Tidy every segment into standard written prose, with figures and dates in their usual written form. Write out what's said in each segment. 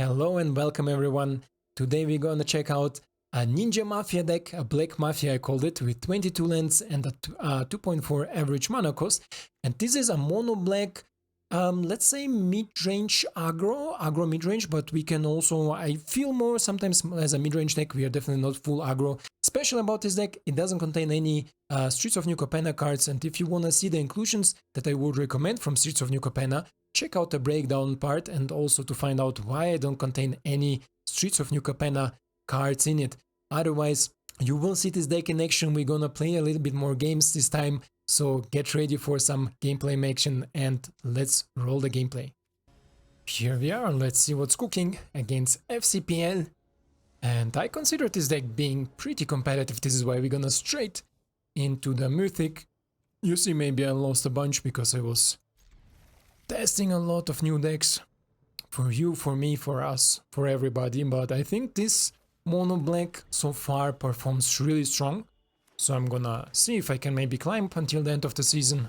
Hello and welcome everyone. Today we're gonna check out a Ninja Mafia deck, a Black Mafia I called it, with 22 lands and a 2.4 average mana cost. And this is a mono black, let's say mid-range aggro mid-range, but we can also, I feel more sometimes as a mid-range deck, we are definitely not full aggro. Special about this deck, it doesn't contain any Streets of New Capenna cards, and if you wanna see the inclusions that I would recommend from Streets of New Capenna, check out the breakdown part, and also to find out why I don't contain any Streets of New Capenna cards in it. Otherwise, you will see this deck in action. We're gonna play a little bit more games this time, so get ready for some gameplay action and let's roll the gameplay. Here we are, let's see what's cooking against FCPL. And I consider this deck being pretty competitive. This is why we're gonna straight into the Mythic. You see, maybe I lost a bunch because I was testing a lot of new decks for you, for me, for us, for everybody, but I think this mono black so far performs really strong, so I'm gonna see if I can maybe climb until the end of the season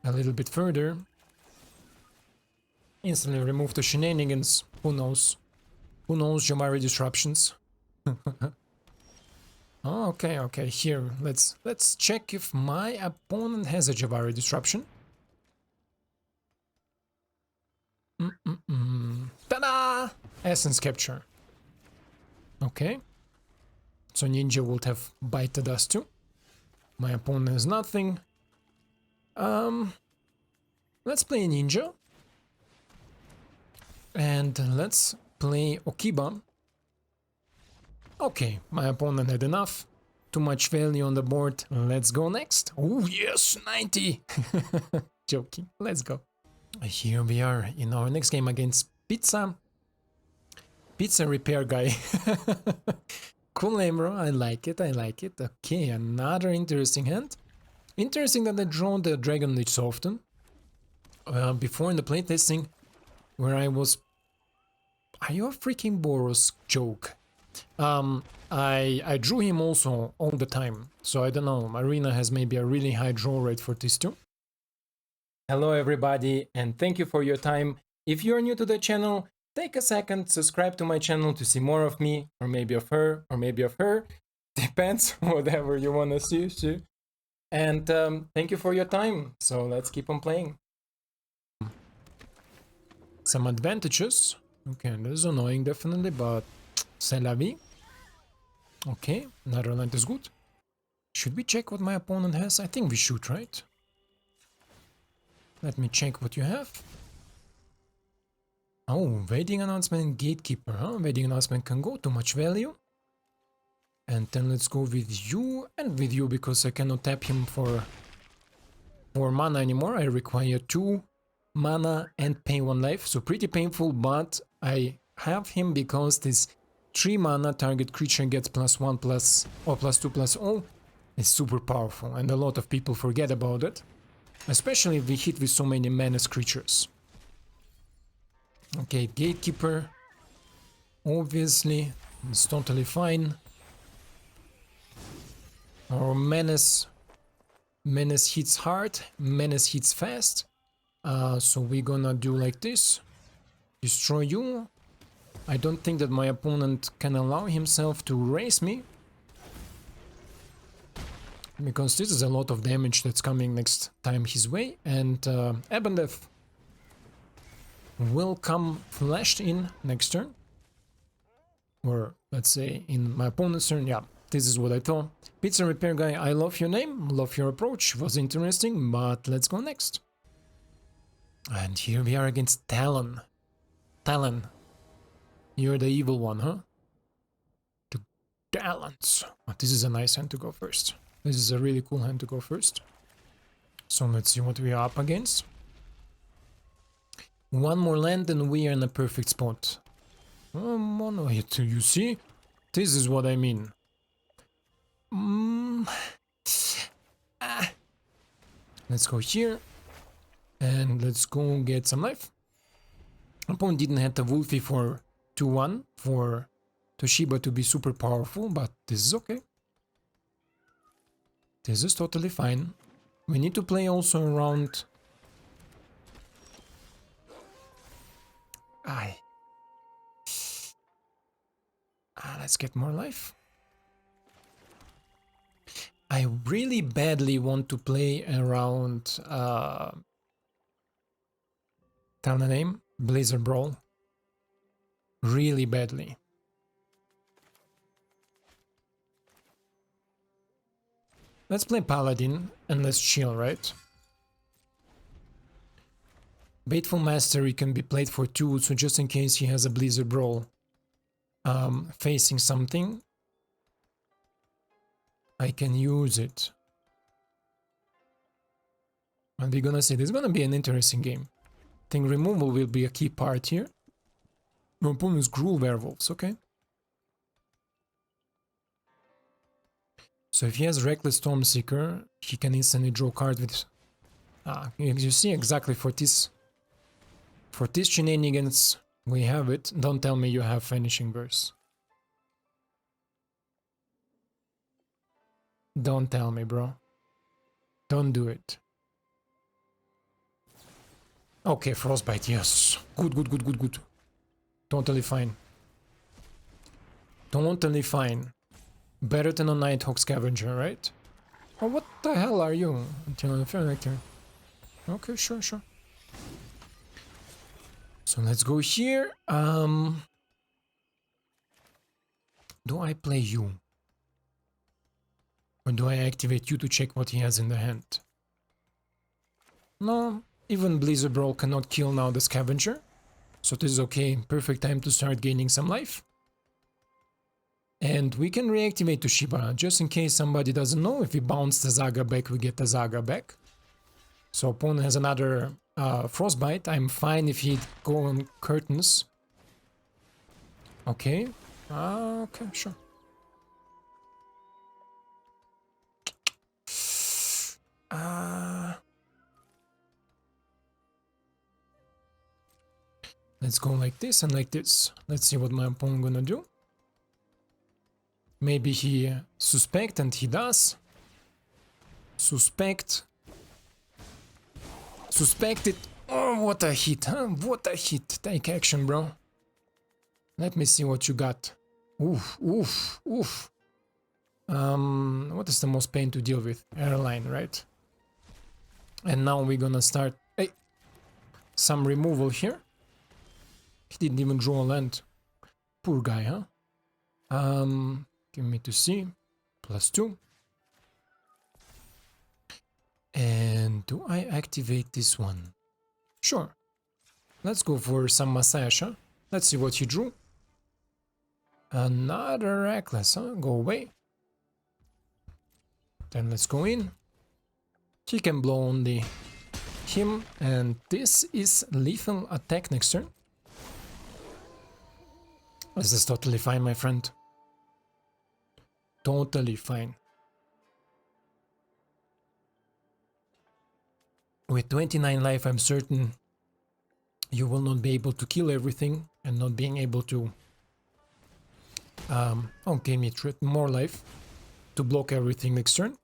a little bit further. Instantly remove the shenanigans. Who knows Jamari disruptions. Okay, here let's check if my opponent has a Javari disruption. Ta-da! Essence capture. Okay. So Ninja would have bited us too. My opponent has nothing. Let's play Ninja. And let's play Okiba. Okay, my opponent had enough. Too much value on the board. Let's go next. Oh yes, 90! Joking. Let's go. Here we are in our next game against Pizza Repair Guy. Cool name, bro. I like it. Okay, another interesting hand. Interesting that I draw the Dragon so often. Before in the playtesting, where I was... Are you a freaking Boros joke? I drew him also all the time. So I don't know, Arena has maybe a really high draw rate for this too. Hello everybody, and thank you for your time. If you're new to the channel, take a second, subscribe to my channel to see more of me, or maybe of her, depends, whatever you wanna see. And thank you for your time, so let's keep on playing. Some advantages. Okay, this is annoying definitely, but c'est la vie. Okay, another land is good. Should we check what my opponent has? I think we should, right? Let me check what you have. Oh, Wedding Announcement and Gatekeeper, huh? Wedding Announcement can go, too much value. And then let's go with you and with you, because I cannot tap him for mana anymore. I require 2 mana and pay 1 life, so pretty painful, but I have him because this 3 mana target creature gets +1 plus or +2 plus all is super powerful, and a lot of people forget about it. Especially if we hit with so many menace creatures. Okay, Gatekeeper. Obviously, it's totally fine. Our Menace hits hard, Menace hits fast. So we're gonna do like this. Destroy you. I don't think that my opponent can allow himself to raise me, because this is a lot of damage that's coming next time his way, and Ebondeath will come flashed in next turn, or let's say in my opponent's turn. Yeah, this is what I thought. Pizza Repair Guy, I love your name, love your approach, was interesting, but let's go next. And here we are against Talon. Talon, you're the evil one, huh? The Talons. Oh, this is a nice hand to go first. This is a really cool hand to go first. So let's see what we are up against. 1 more land and we are in a perfect spot. Mono hit, you see? This is what I mean. Let's go here. And let's go get some life. Opponent didn't have the Wolfie for 2-1 for Toshiba to be super powerful, but this is okay. This is totally fine. We need to play also around Let's get more life. I really badly want to play around, tell the name, Blizzard Brawl. Really badly. Let's play Paladin and let's chill, right? Bateful Mastery can be played for 2, so just in case he has a Blizzard Brawl facing something, I can use it. And we're gonna see, this is gonna be an interesting game. I think removal will be a key part here. My opponent is Gruul Werewolves, okay. So if he has Reckless Stormseeker, he can instantly draw a card with... you see exactly for this shenanigans, we have it. Don't tell me you have Vanishing Verse. Don't tell me, bro. Don't do it. Okay, Frostbite, yes. Good, good, good, good, good. Totally fine. Totally fine. Better than a Nighthawk Scavenger, right? Oh, what the hell are you? Until Infernector. Okay, sure, sure. So let's go here. Do I play you? Or do I activate you to check what he has in the hand? No, even Blizzard Brawl cannot kill now the Scavenger. So this is okay, perfect time to start gaining some life. And we can reactivate Toshiba, just in case somebody doesn't know. If we bounce the Zaga back, we get the Zaga back. So opponent has another Frostbite. I'm fine if he go on Curtains. Okay. Okay, sure. Let's go like this and like this. Let's see what my opponent gonna do. Maybe he suspect, and he does. Suspect. Suspected. Oh, what a hit, huh? What a hit. Take action, bro. Let me see what you got. Oof, oof, oof. What is the most pain to deal with? Airline, right? And now we're gonna start... Hey! Some removal here. He didn't even draw a land. Poor guy, huh? Give me to see. +2. And do I activate this one? Sure. Let's go for some massage, huh? Let's see what he drew. Another Reckless, huh? Go away. Then let's go in. He can blow only him, and this is lethal attack next turn. This is totally fine, my friend. Totally fine. With 29 life, I'm certain you will not be able to kill everything and not being able to okay, me more life to block everything next turn.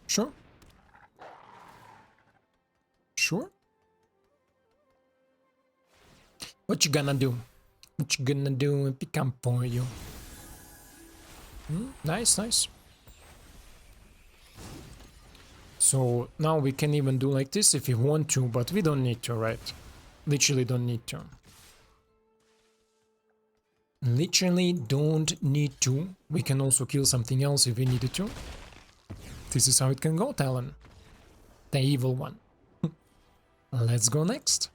Sure. Sure. What you gonna do? What you gonna do if it come for you? Nice, nice. So now we can even do like this if we want to, but we don't need to, right? Literally don't need to. Literally don't need to. We can also kill something else if we needed to. This is how it can go, Talon. The evil one. Let's go next.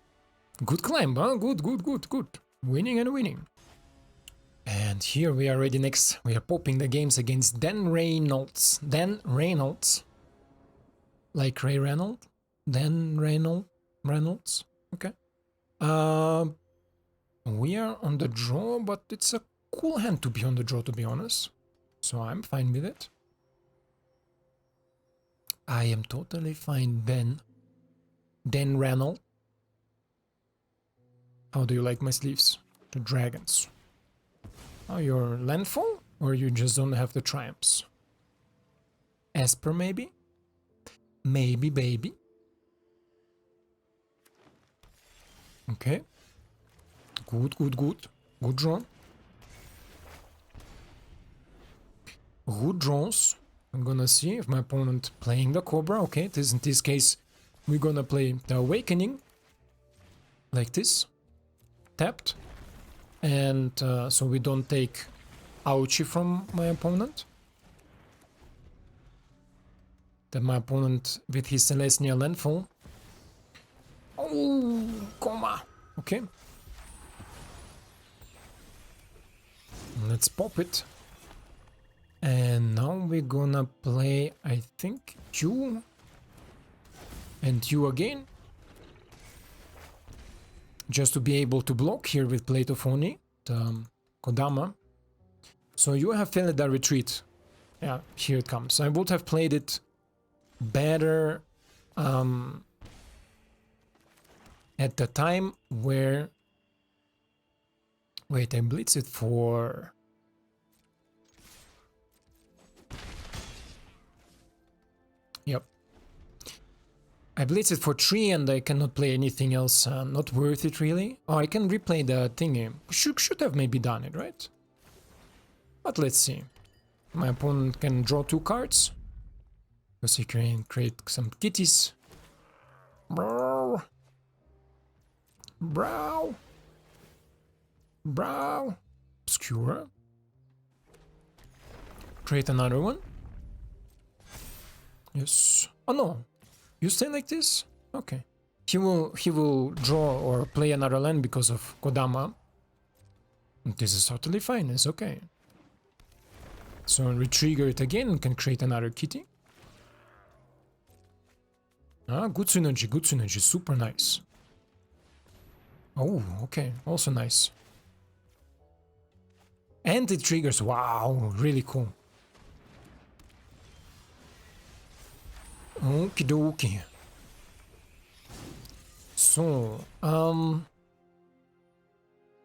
Good climb, huh? Good, good, good, good. Winning and winning. And here we are ready next. We are popping the games against Dan Reynolds. Dan Reynolds. Like Ray Reynolds? Dan Reynolds? Okay. We are on the draw, but it's a cool hand to be on the draw, to be honest. So I'm fine with it. I am totally fine, Ben. Dan Reynolds. How do you like my sleeves? The dragons. Oh, your Landfall? Or you just don't have the triumphs? Esper, maybe? Maybe, baby. Okay. Good, good, good. Good draw. Good draws. I'm gonna see if my opponent playing the Cobra. Okay, in this case, we're gonna play the Awakening. Like this. Tapped. And so we don't take ouchie from my opponent. Then my opponent with his Selesnya Landfall. Oh, coma. Okay. Let's pop it. And now we're gonna play, I think, Q. And Q again. Just to be able to block here with Plate of Oni, the Kodama. So you have failed the retreat. Yeah, here it comes. I would have played it better at the time where... Wait, I blitz it for... Yep. I blitz it for 3 and I cannot play anything else. Not worth it, really. Oh, I can replay the thingy. Should have maybe done it, right? But let's see. My opponent can draw 2 cards. Because he can create some kitties. Brow. Brow. Brow. Obscura. Create another one. Yes. Oh no. You stay like this? Okay. He will draw or play another land because of Kodama. This is totally fine, it's okay. So retrigger it again and can create another kitty. Ah, good synergy, super nice. Oh, okay, also nice. And it triggers, wow, really cool. Okie dokie. So, I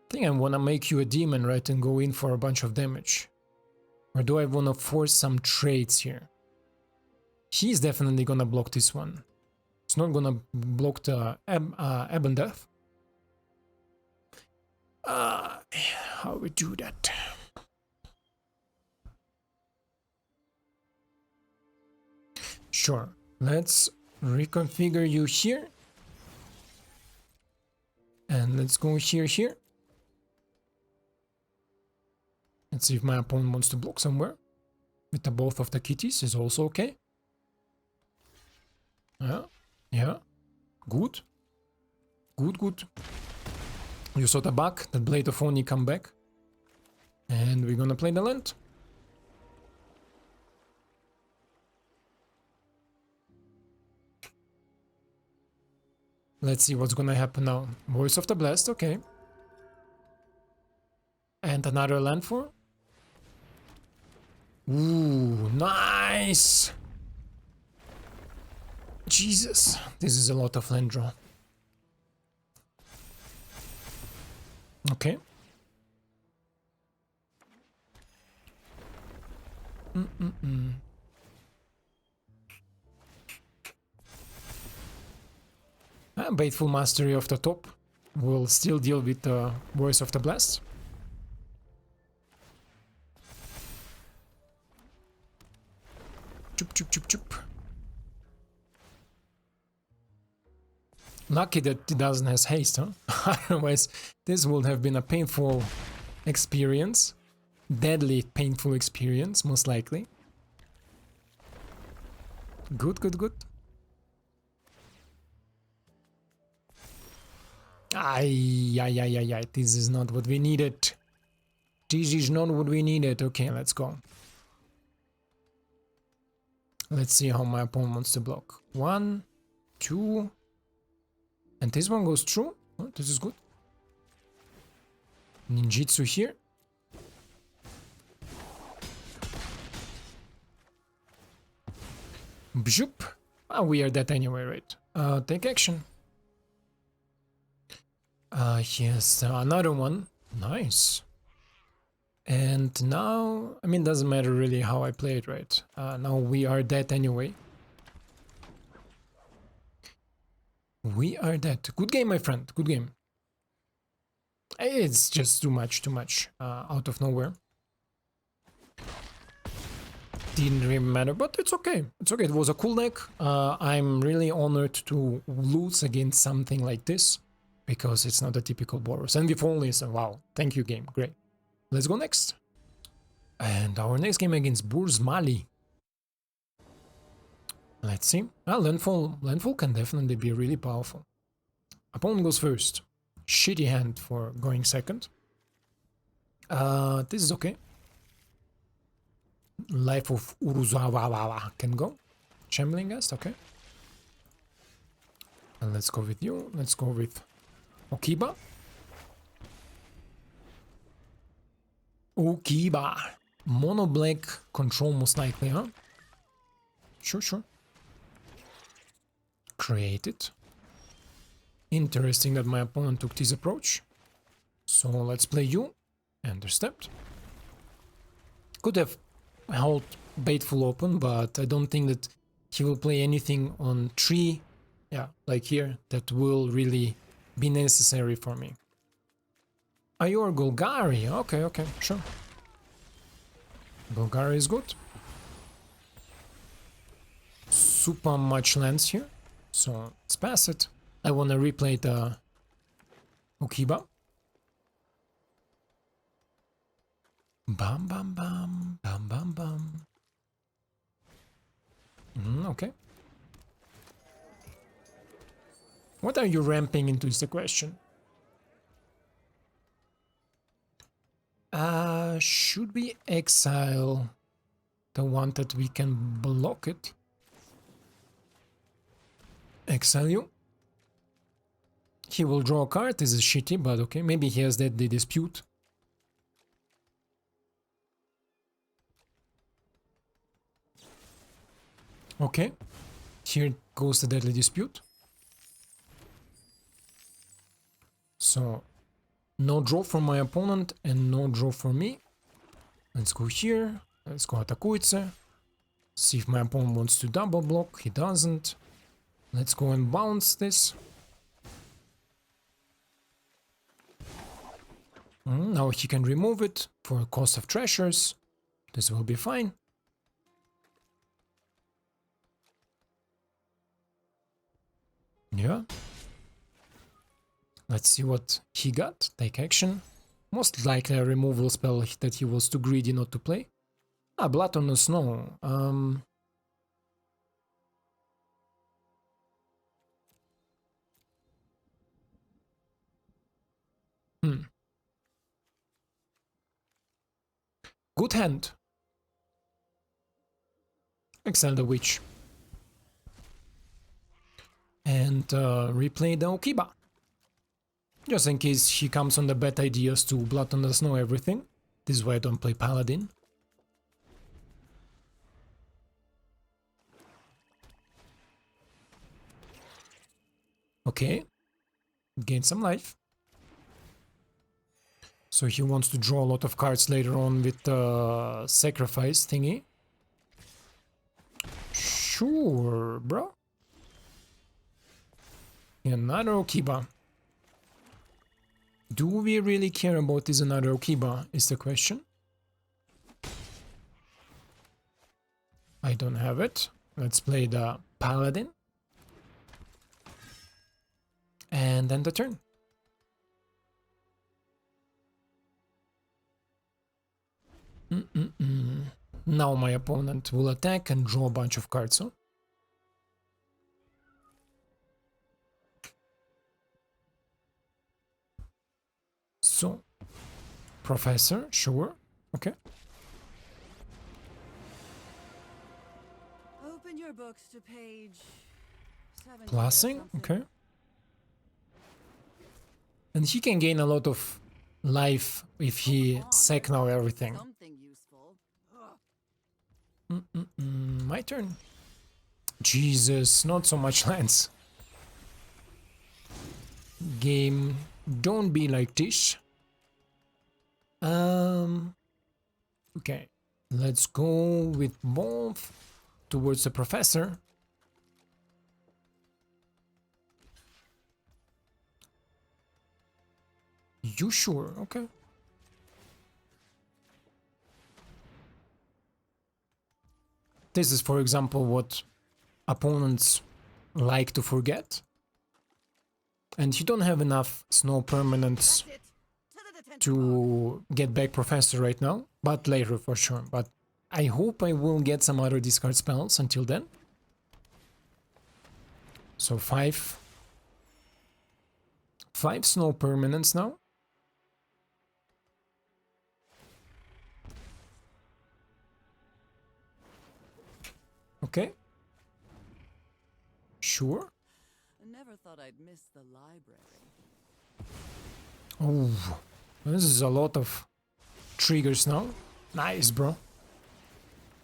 think I wanna make you a demon, right, and go in for a bunch of damage. Or do I wanna force some trades here? He's definitely gonna block this one. It's not gonna block the Ebondeath. How we do that? Sure. Let's reconfigure you here. And let's go here. Let's see if my opponent wants to block somewhere. With the both of the kitties is also okay. Yeah. Good. Good. You saw the back, the Blade of Oni come back. And we're gonna play the land. Let's see what's gonna happen now. Voice of the Blast, okay. And another Landfall. Ooh, nice! Jesus, this is a lot of land draw. Okay. Fateful Mastery of the top will still deal with the Voice of the Blast. Chup. Lucky that it doesn't have haste, huh? Otherwise, this would have been a painful experience. Deadly painful experience, most likely. Good. Ay. This is not what we needed. This is not what we needed. Okay, let's go. Let's see how my opponent wants to block. 1, 2. And this one goes through. Oh, this is good. Ninjutsu here. Bzoop. We are dead anyway, right? Take action. Yes, another one. Nice. And now, I mean, doesn't matter really how I play it, right? Now we are dead anyway. We are dead. Good game, my friend. Good game. It's just too much, out of nowhere. Didn't really matter, but it's okay. It's okay. It was a cool deck. I'm really honored to lose against something like this because it's not a typical Boros. And with only, so wow, thank you, game. Great. Let's go next. And our next game against Burs Mali. Let's see. Landfall can definitely be really powerful. Opponent goes first. Shitty hand for going second. This is okay. Life of Uruzawa can go. Shambling Guest, okay. And let's go with you. Let's go with Okiba. Okiba. Mono black control most likely, huh? Sure. Create it. Interesting that my opponent took this approach. So let's play you. Understepped. Could have held Bateful open, but I don't think that he will play anything on 3, yeah, like here, that will really be necessary for me. Your Golgari, okay, sure. Golgari is good. Super much lands here, so let's pass it. I want to replay the Okiba. Bam bam bam, bam bam bam. Okay. What are you ramping into is the question. Should we exile the one that we can block it? Exile you. He will draw a card, this is shitty, but okay, maybe he has Deadly Dispute. Okay, here goes the Deadly Dispute. So, no draw from my opponent and no draw for me. Let's go here, let's go Atakuitse. See if my opponent wants to double block, he doesn't. Let's go and bounce this. Now he can remove it for a cost of treasures. This will be fine. Yeah. Let's see what he got. Take action. Most likely a removal spell that he was too greedy not to play. Blood on the Snow. Good hand. Exile the Witch. And replay the Okiba. Just in case he comes on the bad ideas to Blood on the Snow everything. This is why I don't play Paladin. Okay. Gain some life. So he wants to draw a lot of cards later on with the sacrifice thingy. Sure, bro. Another Okiba. Do we really care about this another Okiba, is the question. I don't have it. Let's play the Paladin. And then the turn. Now my opponent will attack and draw a bunch of cards, huh? So, Professor, sure, okay. Open your books to page 70 Plusing, okay. And he can gain a lot of life if he sack now everything. My turn. Jesus, not so much lands. Game, don't be like this. Okay, let's go with both towards the Professor. You sure? Okay. This is, for example, what opponents like to forget. And you don't have enough snow permanents to get back Professor right now, but later for sure. But I hope I will get some other discard spells until then. So five snow permanents now. Okay. Sure. I never thought I'd miss the library. Oh, this is a lot of triggers now. Nice, bro.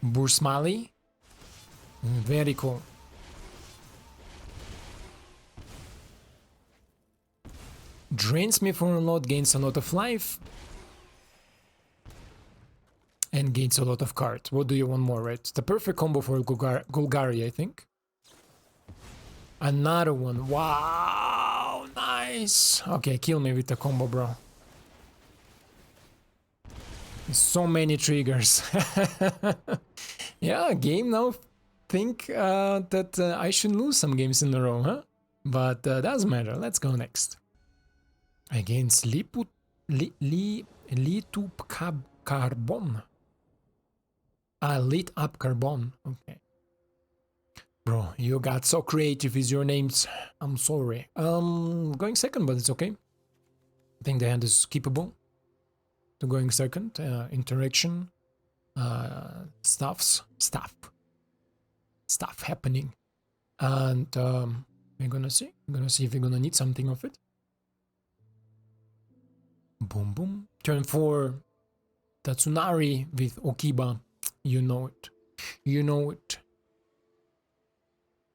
Bursmali. Very cool. Drains me for a lot, gains a lot of life. And gains a lot of cards. What do you want more, right? It's the perfect combo for Golgari, I think. Another one. Wow, nice. Okay, kill me with the combo, bro. So many triggers. Yeah, game now. Think that I should lose some games in a row, huh? But doesn't matter. Let's go next. Against Litup Carbon. Lit up Carbon. Okay. Bro, you got so creative with your names. I'm sorry. Going second, but it's okay. I think the hand is keepable. To going second. Interaction. Stuff happening. And we're gonna see. We're gonna see if we're gonna need something of it. Boom, boom. Turn 4. Tatsunari with Okiba. You know it. You know it.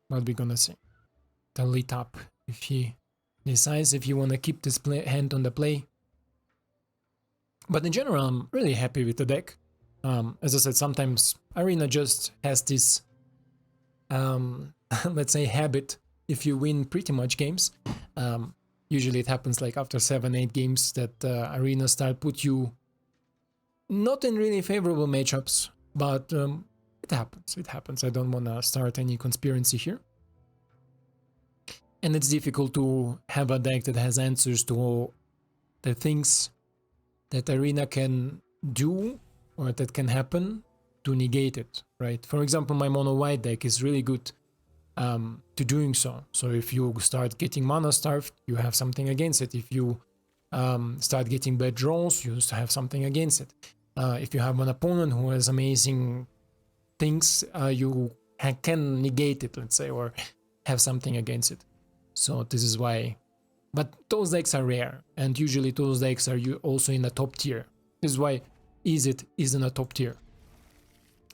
What we're gonna see. The lit up. If he decides if you wanna keep this hand on the play. But in general, I'm really happy with the deck. As I said, sometimes Arena just has this, let's say, habit. If you win pretty much games, usually it happens like after 7-8 games that Arena start put you not in really favorable matchups, but it happens. It happens. I don't want to start any conspiracy here. And it's difficult to have a deck that has answers to all the things that Arena can do or that can happen to negate it, right? For example, my mono white deck is really good to doing so. So if you start getting mana starved, you have something against it. If you start getting bad draws, you have something against it. If you have an opponent who has amazing things, you can negate it, let's say, or have something against it. So this is why. But those decks are rare, and usually those decks are also in the top tier. This is why Izzet is in a top tier.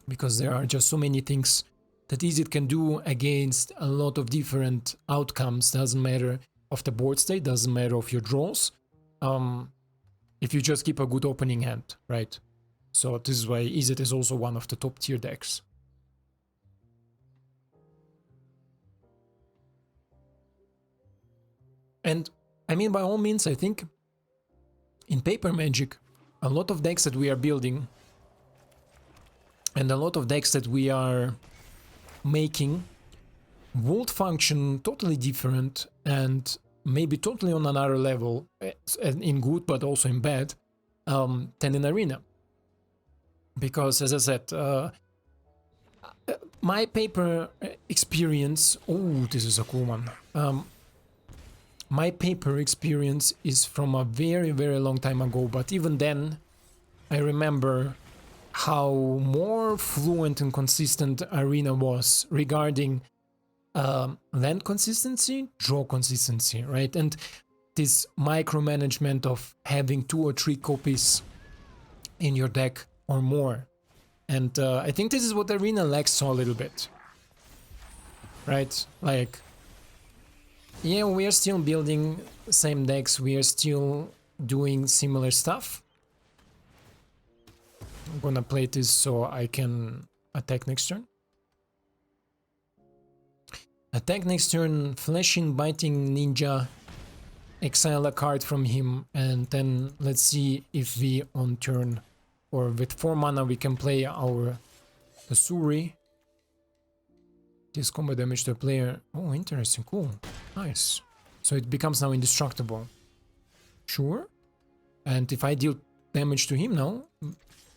Because there are just so many things that Izzet can do against a lot of different outcomes. Doesn't matter of the board state, doesn't matter of your draws. If you just keep a good opening hand, right? So this is why Izzet is also one of the top tier decks. And I mean, by all means, I think in Paper Magic, a lot of decks that we are building and a lot of decks that we are making would function totally different and maybe totally on another level, in good but also in bad, than in Arena. Because, as I said, my Paper experience... Oh, this is a cool one. My Paper experience is from a very, very long time ago, but even then, I remember how more fluent and consistent Arena was regarding land consistency, draw consistency, right? And this micromanagement of having 2 or 3 copies in your deck or more. And I think this is what Arena lacks a little bit, right? Like, yeah, we are still building same decks, we are still doing similar stuff. I'm gonna play this so I can attack next turn. Attack next turn, Flashing, Biting, Ninja, exile a card from him, and then let's see if we on turn or with 4 mana we can play our Tasuri. This combo damage to a player. Oh, interesting, cool, nice. So it becomes now indestructible. Sure. And if I deal damage to him now,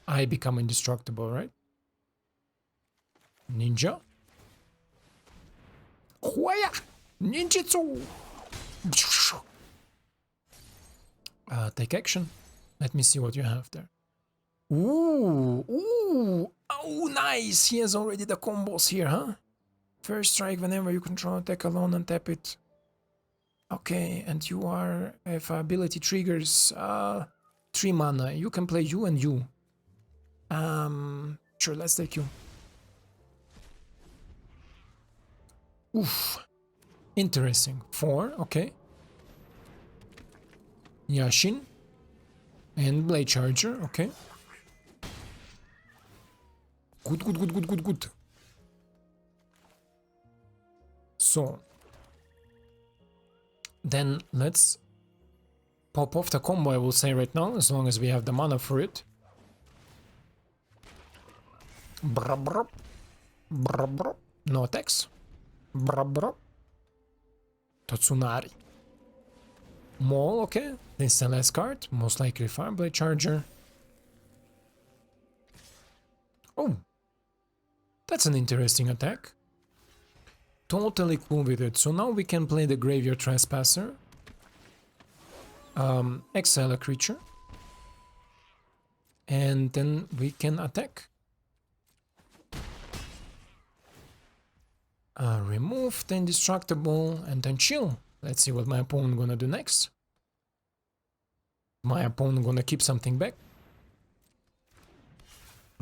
I become indestructible, right? Ninja. Hoya! Ninjutsu! Take action. Let me see what you have there. Ooh! Ooh! Oh, nice! He has already the combos here, huh? First strike whenever you control attack alone and tap it. Okay, and you are, if ability triggers 3 mana, you can play you and you. Sure, let's take you. Oof. Interesting. 4, okay. Yashin. And Blade Charger, okay. Good, good, good, good, good, good. So. Then let's pop off the combo, I will say right now, as long as we have the mana for it. Brr, brr. Brr, brr. No attacks. Brr, brr. Tatsunari. Maul, okay. This is the last card. Most likely Fireblade Charger. Oh. That's an interesting attack. Totally cool with it. So now we can play the Graveyard Trespasser. Exile a creature. And then we can attack. Remove the indestructible and then chill. Let's see what my opponent gonna do next. My opponent gonna keep something back.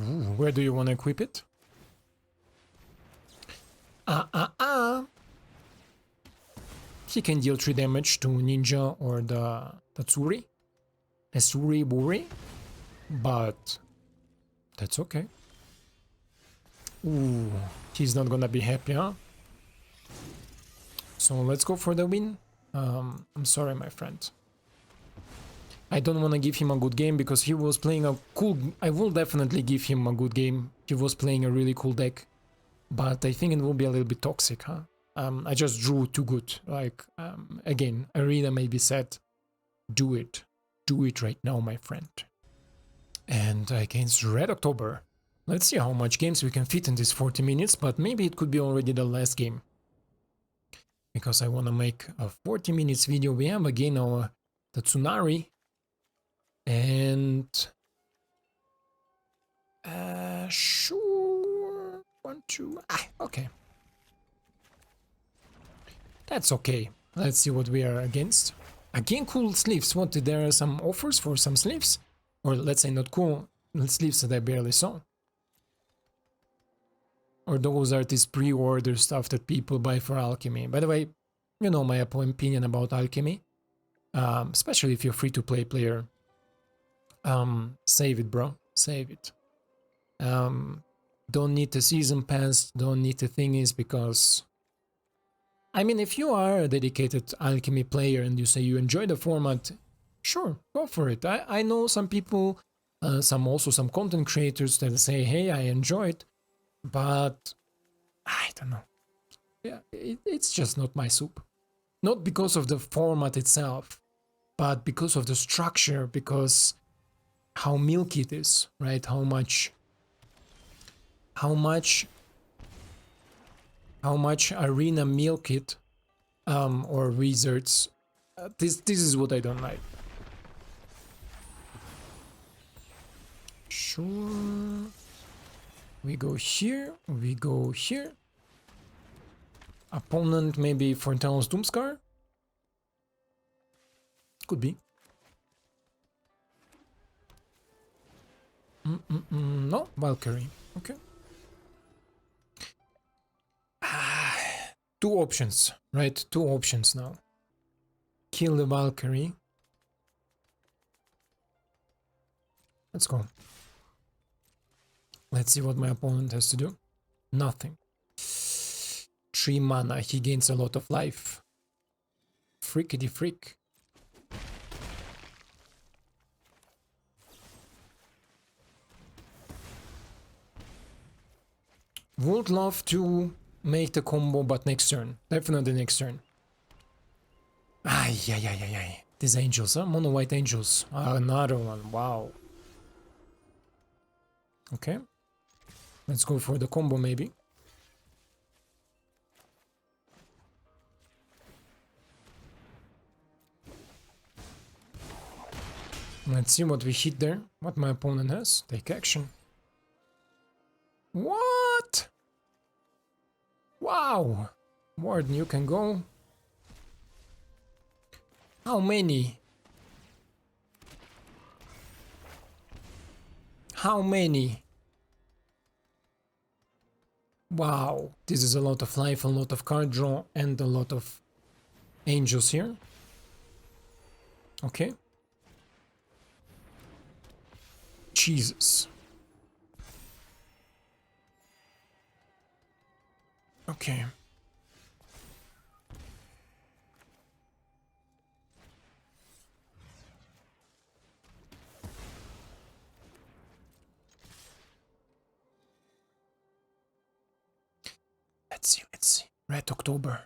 Ooh, where do you wanna equip it? He can deal 3 damage to Ninja or the Tatsuri. Esuri Buri. But that's okay. Ooh, he's not gonna be happy, huh? So let's go for the win. I'm sorry, my friend. I don't want to give him a good game because he was playing a cool... I will definitely give him a good game. He was playing a really cool deck. But I think it will be a little bit toxic, huh? I just drew too good. Like, again, Arena maybe said, do it. Do it right now, my friend. And against Red October. Let's see how much games we can fit in this 40 minutes, but maybe it could be already the last game. Because I want to make a 40 minutes video. We have again our Tatsunari. And... sure... 1, 2... okay. That's okay. Let's see what we are against. Again, cool sleeves. What, there are some offers for some sleeves? Or let's say not cool sleeves that I barely saw. Or those are this pre-order stuff that people buy for alchemy. By the way, you know my opinion about alchemy. Especially if you're free-to-play player. Save it, bro. Save it. Don't need the season pass. Don't need the thingies because... I mean, if you are a dedicated alchemy player and you say you enjoy the format, sure, go for it. I know some people, some content creators that say, hey, I enjoy it, but I don't know. Yeah, it's just not my soup. Not because of the format itself, but because of the structure, because how milky it is, right? How much arena milk it, or wizards. This is what I don't like. Sure. We go here. We go here. Opponent maybe Fortale's Doomscar. Could be. No, Valkyrie. Okay. 2 options, right? 2 options now. Kill the Valkyrie. Let's go. Let's see what my opponent has to do. Nothing. 3 mana. He gains a lot of life. Freakity freak. Would love to make the combo, but next turn. Definitely next turn. Ay, ay, ay, ay, ay. These angels, huh? Mono white angels. Another one, wow. Okay. Let's go for the combo maybe. Let's see what we hit there. What my opponent has. Take action. What? Wow. Warden, you can go. How many? How many? Wow. This is a lot of life, a lot of card draw, and a lot of angels here. Okay. Jesus. Okay. Let's see. Red October.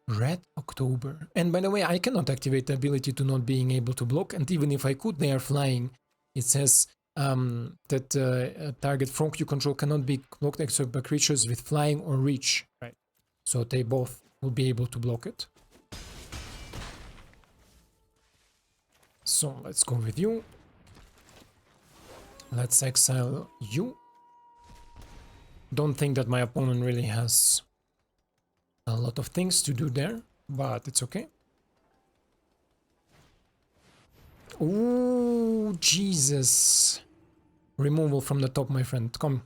Red October. And by the way, I cannot activate the ability to not being able to block, and even if I could, they are flying. It says that a target from you control cannot be blocked except by creatures with flying or reach. Right. So they both will be able to block it. So let's go with you. Let's exile you. Don't think that my opponent really has a lot of things to do there, but it's okay. Oh, Jesus. Removal from the top, my friend. Come.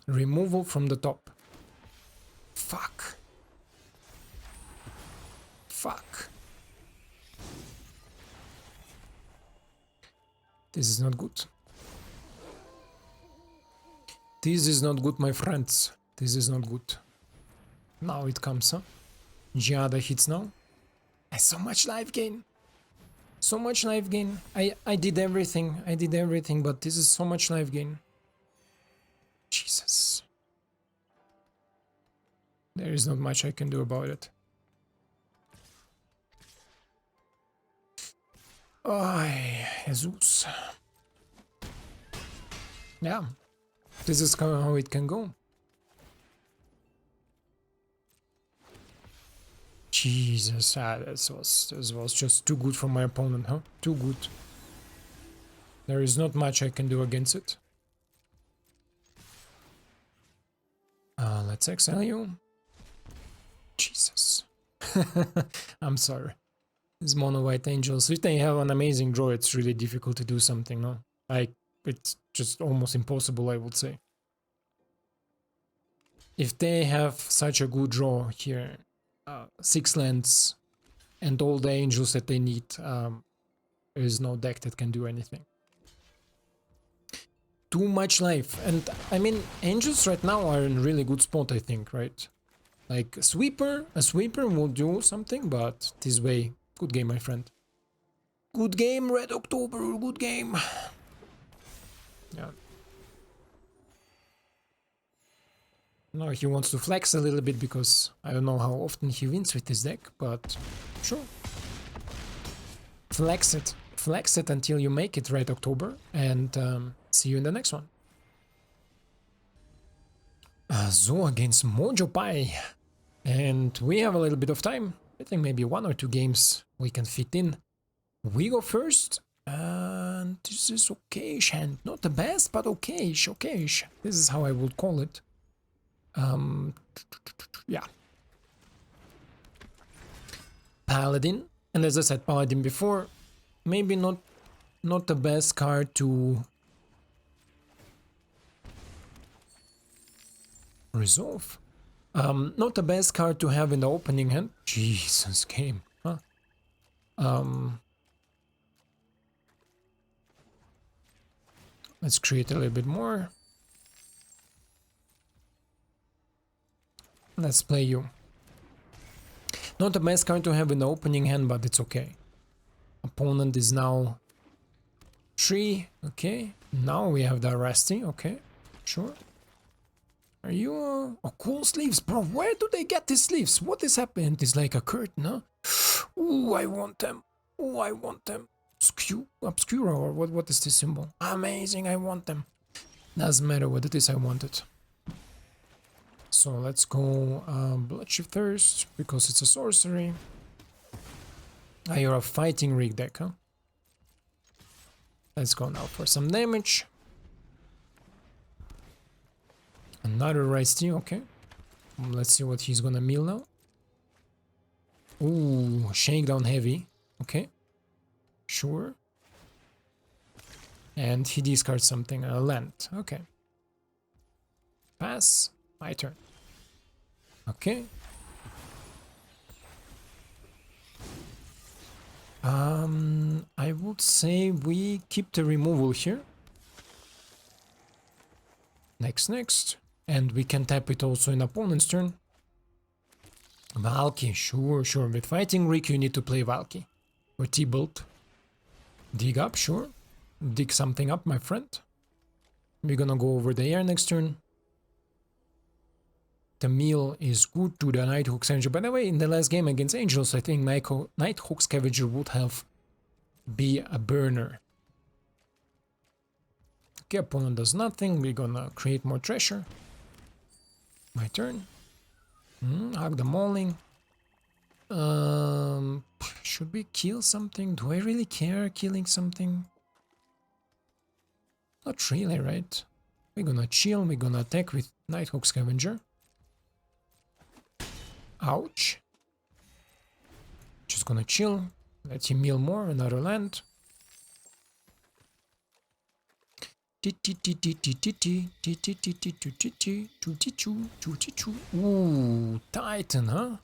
Removal from the top. Fuck. Fuck. This is not good. This is not good, my friends. This is not good. Now it comes, huh? Giada hits now. So much life gain. So much life gain. I did everything. I did everything, but this is so much life gain. Jesus. There is not much I can do about it. Ay, Jesus. Yeah. This is how it can go. Jesus, this was just too good for my opponent, huh? Too good. There is not much I can do against it. Let's exile you. Jesus. I'm sorry. These mono white angels, if they have an amazing draw, it's really difficult to do something, no? Like, it's just almost impossible, I would say. If they have such a good draw here, 6 lands and all the angels that they need, there is no deck that can do anything. Too much life, and I mean, angels right now are in a really good spot, I think, right? Like a sweeper will do something, but this way, good game, my friend. Good game, Red October, good game. Yeah. Now he wants to flex a little bit because I don't know how often he wins with this deck, but sure. Flex it. Flex it until you make it, Red October, and see you in the next one. Zo against Mojo Pai. And we have a little bit of time. I think maybe 1 or 2 games we can fit in. We go first. And this is okayish hand. Not the best, but okayish, okayish. This is how I would call it. Yeah. Paladin. And as I said, Paladin before, maybe not the best card to resolve. Not the best card to have in the opening hand. Jesus, game. Huh? Let's create a little bit more. Let's play you. Not the best card to have in the opening hand, but it's okay. Opponent is now 3. Okay. Now we have the Rusty. Okay. Sure. Are you... oh, cool sleeves, bro. Where do they get these sleeves? What is happening? It's like a curtain, huh? Ooh, I want them. Ooh, I want them. Obscura, or what is this symbol? Amazing, I want them. Doesn't matter what it is, I want it. So let's go Bloodshifters, because it's a sorcery. Ah, you're a fighting rig deck, huh? Let's go now for some damage. Another right steel, okay. Let's see what he's gonna mill now. Ooh, Shakedown heavy. Okay. Sure. And he discards something, a land. Okay. Pass. My turn. Okay. I would say we keep the removal here. Next. And we can tap it also in opponent's turn. Valky, sure. With Fighting Rick, you need to play Valky. Or T-Bolt. Dig up, sure. Dig something up, my friend. We're gonna go over the air next turn. The meal is good to the Nighthawk Scavenger. By the way, in the last game against Angels, I think Nighthawk Scavenger would have be a burner. Okay, opponent does nothing. We're gonna create more treasure. My turn. Hug the Mauling. Should we kill something? Do I really care killing something? Not really, right? We're gonna chill. We're gonna attack with Nighthawk Scavenger. Ouch. Just gonna chill. Let him mill more. Another land. Ooh, Titan, huh?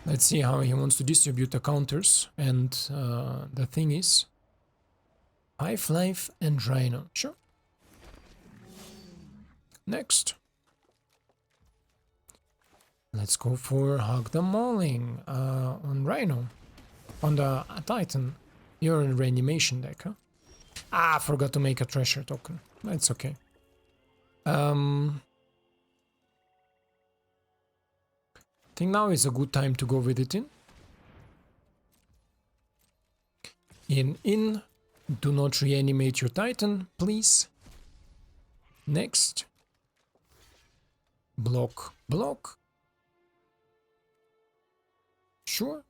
Let's see how he wants to distribute the counters. And the thing is... 5 life and Rhino. Sure. Next. Let's go for Hug the Mauling on Rhino. On the Titan. You're in Reanimation deck, huh? Ah, I forgot to make a treasure token. That's okay. I think now is a good time to go with it in. In. Do not reanimate your Titan, please. Next. Block. Sure.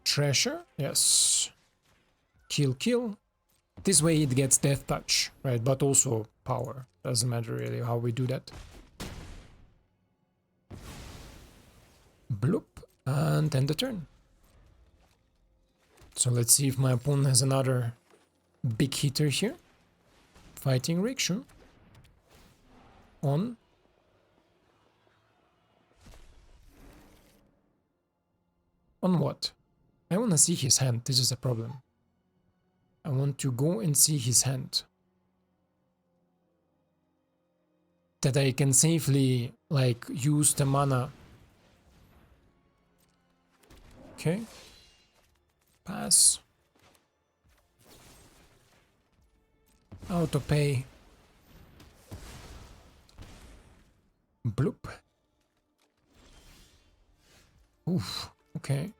Treasure, yes. Kill. This way it gets Death Touch, right? But also power. Doesn't matter really how we do that. Bloop. And end the turn. So let's see if my opponent has another big hitter here. Fighting Rickshaw. On. On what? I want to see his hand. This is a problem. I want to go and see his hand. That I can safely, like, use the mana. Okay. Pass. Auto pay. Bloop. Oof. Okay.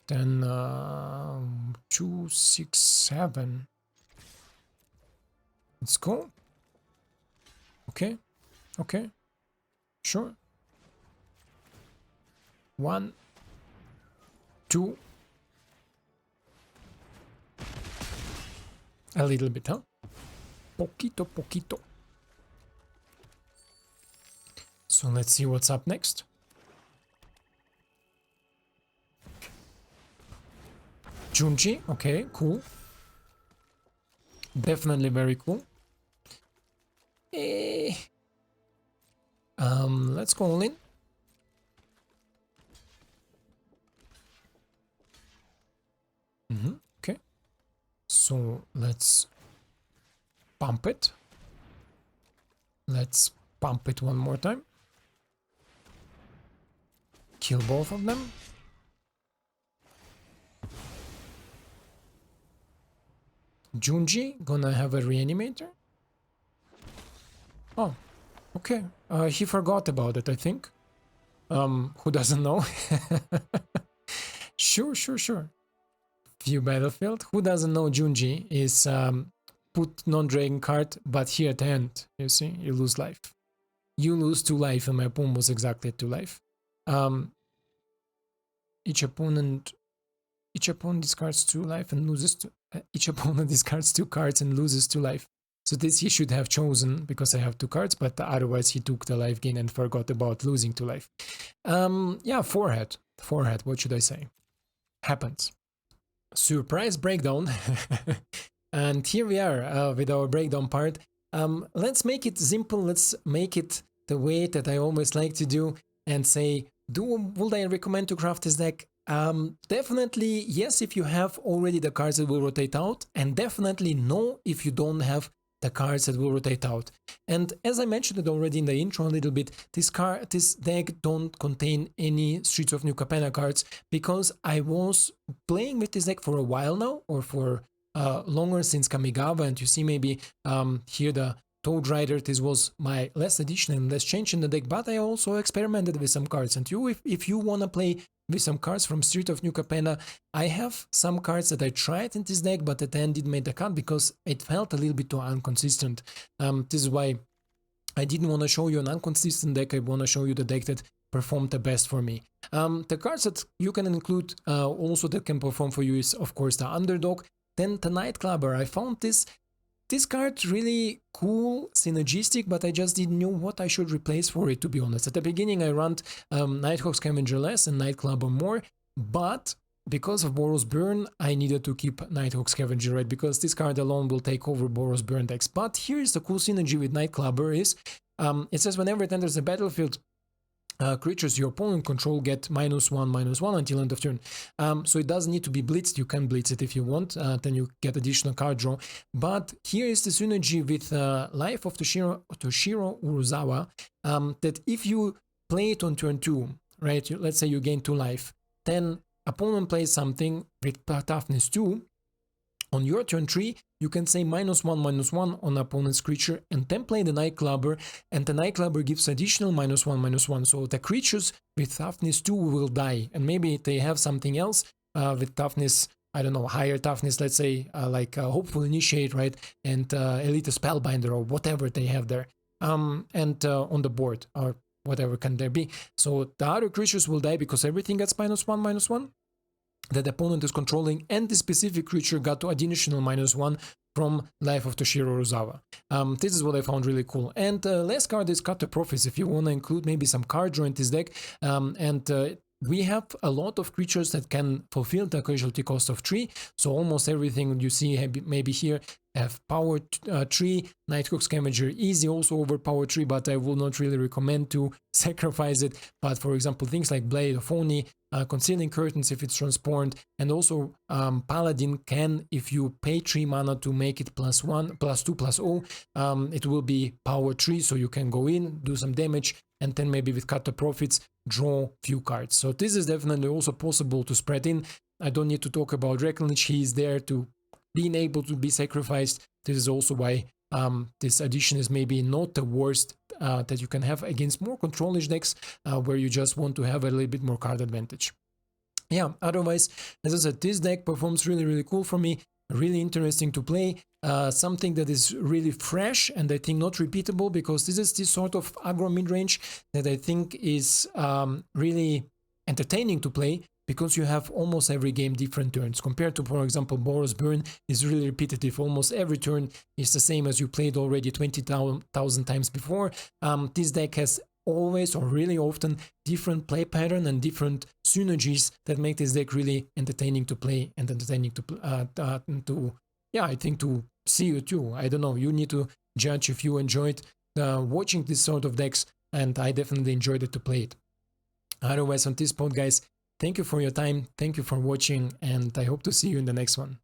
Then 2, 6, 7. Let's go. Okay. Sure. 1, 2. A little bit, huh? Poquito. So let's see what's up next. Junji, okay, cool. Definitely very cool. Let's go all in. Okay. So let's pump it. Let's pump it one more time. Kill both of them. Junji gonna have a Reanimator? Oh, okay. He forgot about it, I think. Who doesn't know? Sure. View battlefield. Who doesn't know Junji is put non-dragon card, but here at the end, you see, you lose life. You lose 2 life, and my opponent was exactly at 2 life. Each opponent discards 2 life and loses 2. Each opponent discards 2 cards and loses 2 life. So this he should have chosen because I have 2 cards, but otherwise he took the life gain and forgot about losing 2 life. Yeah, forehead. What should I say? Happens. Surprise breakdown. And here we are with our breakdown part. Let's make it simple. Let's make it the way that I always like to do and say, would I recommend to craft this deck? Definitely yes if you have already the cards that will rotate out, and definitely no if you don't have the cards that will rotate out. And as I mentioned it already in the intro a little bit, this deck don't contain any Streets of New Capenna cards, because I was playing with this deck for a while now, or for longer, since Kamigawa, and you see maybe here the Toad Rider, this was my last addition and last change in the deck, but I also experimented with some cards. And if you want to play with some cards from Street of New Capenna, I have some cards that I tried in this deck, but at the end didn't make the cut because it felt a little bit too inconsistent. This is why I didn't want to show you an inconsistent deck. I want to show you the deck that performed the best for me. The cards that you can include also that can perform for you is, of course, the Underdog. Then the Nightclubber. I found this card really cool, synergistic, but I just didn't know what I should replace for it, to be honest. At the beginning I ran Nighthawk Scavenger less and Nightclubber more, but because of Boros Burn, I needed to keep Nighthawk Scavenger, right? Because this card alone will take over Boros Burn decks. But here's the cool synergy with Nightclubber is, it says whenever it enters the battlefield, creatures your opponent control get -1/-1 until end of turn. So it doesn't need to be blitzed. You can blitz it if you want, then you get additional card draw. But here is the synergy with Life of Toshiro Uruzawa, that if you play it on turn 2, right, let's say you gain 2 life, then opponent plays something with toughness 2, on your turn 3, you can say -1/-1 on opponent's creature and then play the Nightclubber, and the Nightclubber gives additional -1/-1. So the creatures with toughness 2 will die, and maybe they have something else with toughness, I don't know, higher toughness, let's say like Hopeful Initiate, right, and Elite Spellbinder or whatever they have there, and on the board or whatever can there be. So the other creatures will die because everything gets -1/-1 that the opponent is controlling, and the specific creature got to additional -1 from Life of Toshiro Uruzawa. This is what I found really cool. And last card is Cut the Profits, if you want to include maybe some card draw in this deck. We have a lot of creatures that can fulfill the casualty cost of 3, so almost everything you see maybe here have power 3, Nighthawk Scavenger easy, also over power 3, but I will not really recommend to sacrifice it. But for example, things like Blade of Oni, Concealing Curtains if it's transformed, and also Paladin can, if you pay 3 mana to make it +1, +2, +0, it will be power 3, so you can go in, do some damage, and then maybe with Cut the Profits, draw few cards. So this is definitely also possible to spread in. I don't need to talk about Dracolich, he is there to being able to be sacrificed. This is also why this addition is maybe not the worst that you can have against more control-ish decks where you just want to have a little bit more card advantage. Yeah, otherwise, as I said, this deck performs really cool for me, really interesting to play, something that is really fresh and I think not repeatable, because this is this sort of aggro mid-range that I think is really entertaining to play, because you have almost every game different turns, compared to, for example, Boros Burn is really repetitive. Almost every turn is the same as you played already 20,000 times before. This deck has always or really often different play pattern and different synergies that make this deck really entertaining to play and entertaining to yeah, I think to see you too. I don't know, you need to judge if you enjoyed watching this sort of decks, and I definitely enjoyed it to play it. Otherwise, on this point, guys, thank you for your time, thank you for watching, and I hope to see you in the next one.